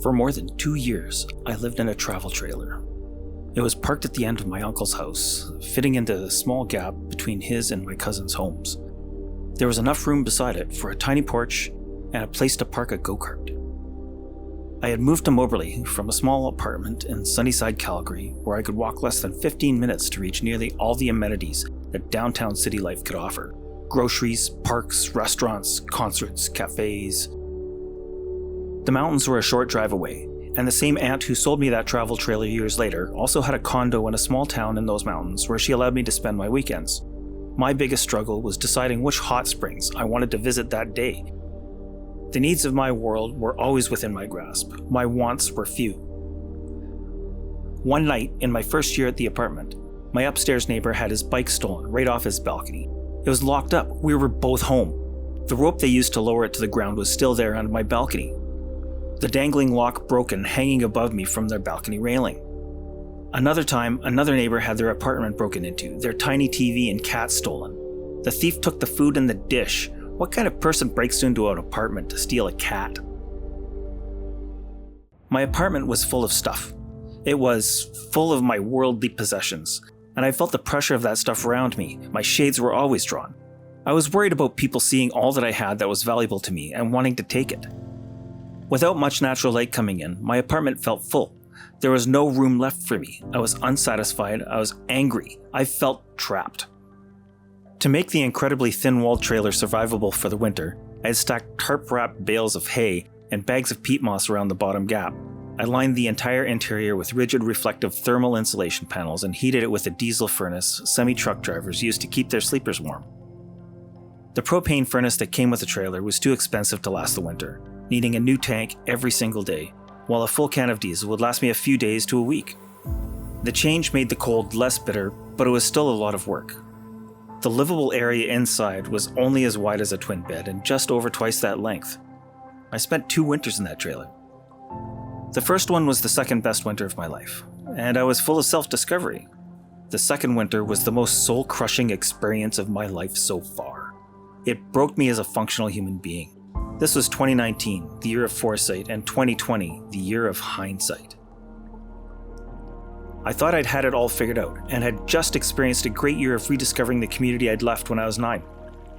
For more than 2 years, I lived in a travel trailer. It was parked at the end of my uncle's house, fitting into the small gap between his and my cousin's homes. There was enough room beside it for a tiny porch and a place to park a go-kart. I had moved to Moberly from a small apartment in Sunnyside, Calgary, where I could walk less than 15 minutes to reach nearly all the amenities that downtown city life could offer. Groceries, parks, restaurants, concerts, cafes. The mountains were a short drive away, and the same aunt who sold me that travel trailer years later also had a condo in a small town in those mountains where she allowed me to spend my weekends. My biggest struggle was deciding which hot springs I wanted to visit that day. The needs of my world were always within my grasp. My wants were few. One night, in my first year at the apartment, my upstairs neighbor had his bike stolen right off his balcony. It was locked up. We were both home. The rope they used to lower it to the ground was still there on my balcony. The dangling lock broken, hanging above me from their balcony railing. Another time, another neighbor had their apartment broken into, their tiny TV and cat stolen. The thief took the food and the dish. What kind of person breaks into an apartment to steal a cat? My apartment was full of stuff. It was full of my worldly possessions, and I felt the pressure of that stuff around me. My shades were always drawn. I was worried about people seeing all that I had that was valuable to me and wanting to take it. Without much natural light coming in, my apartment felt full. There was no room left for me. I was unsatisfied. I was angry. I felt trapped. To make the incredibly thin-walled trailer survivable for the winter, I had stacked tarp-wrapped bales of hay and bags of peat moss around the bottom gap. I lined the entire interior with rigid reflective thermal insulation panels and heated it with a diesel furnace semi-truck drivers used to keep their sleepers warm. The propane furnace that came with the trailer was too expensive to last the winter, needing a new tank every single day, while a full can of diesel would last me a few days to a week. The change made the cold less bitter, but it was still a lot of work. The livable area inside was only as wide as a twin bed and just over twice that length. I spent 2 winters in that trailer. The first one was the second best winter of my life, and I was full of self-discovery. The second winter was the most soul-crushing experience of my life so far. It broke me as a functional human being. This was 2019, the year of foresight, and 2020, the year of hindsight. I thought I'd had it all figured out, and had just experienced a great year of rediscovering the community I'd left when I was 9.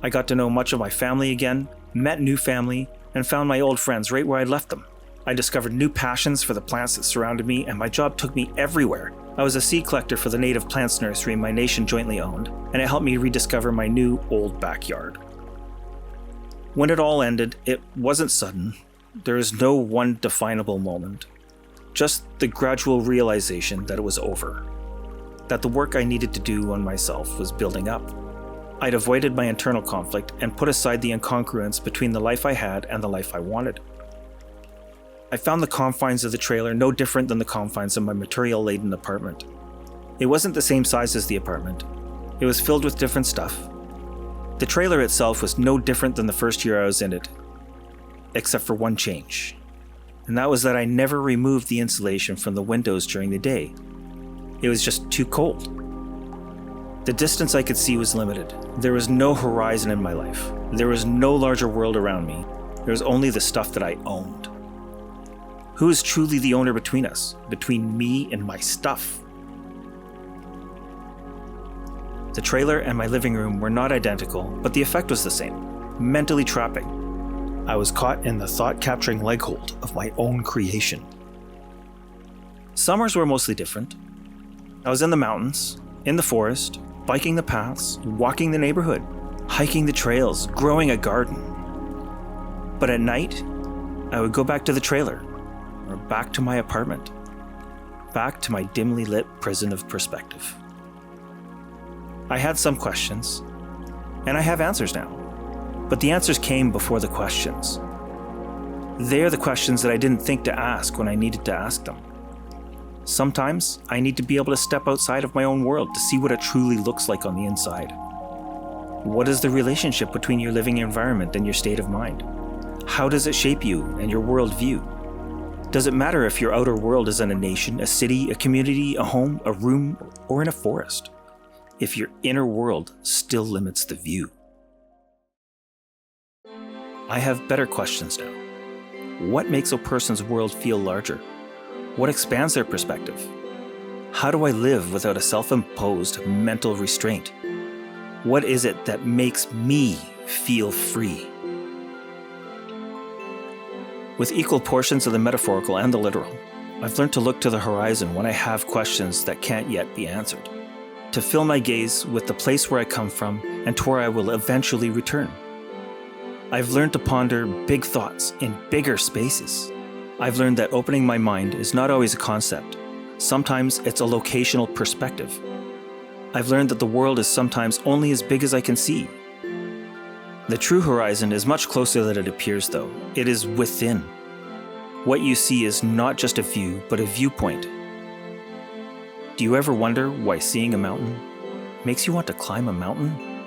I got to know much of my family again, met new family, and found my old friends right where I'd left them. I discovered new passions for the plants that surrounded me, and my job took me everywhere. I was a seed collector for the native plants nursery my nation jointly owned, and it helped me rediscover my new old backyard. When it all ended, it wasn't sudden. There is no one definable moment. Just the gradual realization that it was over. That the work I needed to do on myself was building up. I'd avoided my internal conflict and put aside the incongruence between the life I had and the life I wanted. I found the confines of the trailer no different than the confines of my material-laden apartment. It wasn't the same size as the apartment. It was filled with different stuff. The trailer itself was no different than the first year I was in it, except for one change. And that was that I never removed the insulation from the windows during the day. It was just too cold. The distance I could see was limited. There was no horizon in my life. There was no larger world around me. There was only the stuff that I owned. Who is truly the owner between us, between me and my stuff? The trailer and my living room were not identical, but the effect was the same, mentally trapping. I was caught in the thought-capturing leghold of my own creation. Summers were mostly different. I was in the mountains, in the forest, biking the paths, walking the neighborhood, hiking the trails, growing a garden. But at night, I would go back to the trailer, or back to my apartment, back to my dimly lit prison of perspective. I had some questions, and I have answers now. But the answers came before the questions. They are the questions that I didn't think to ask when I needed to ask them. Sometimes I need to be able to step outside of my own world to see what it truly looks like on the inside. What is the relationship between your living environment and your state of mind? How does it shape you and your worldview? Does it matter if your outer world is in a nation, a city, a community, a home, a room, or in a forest? If your inner world still limits the view. I have better questions now. What makes a person's world feel larger? What expands their perspective? How do I live without a self-imposed mental restraint? What is it that makes me feel free? With equal portions of the metaphorical and the literal, I've learned to look to the horizon when I have questions that can't yet be answered, to fill my gaze with the place where I come from and to where I will eventually return. I've learned to ponder big thoughts in bigger spaces. I've learned that opening my mind is not always a concept. Sometimes it's a locational perspective. I've learned that the world is sometimes only as big as I can see. The true horizon is much closer than it appears, though. It is within. What you see is not just a view, but a viewpoint. Do you ever wonder why seeing a mountain makes you want to climb a mountain?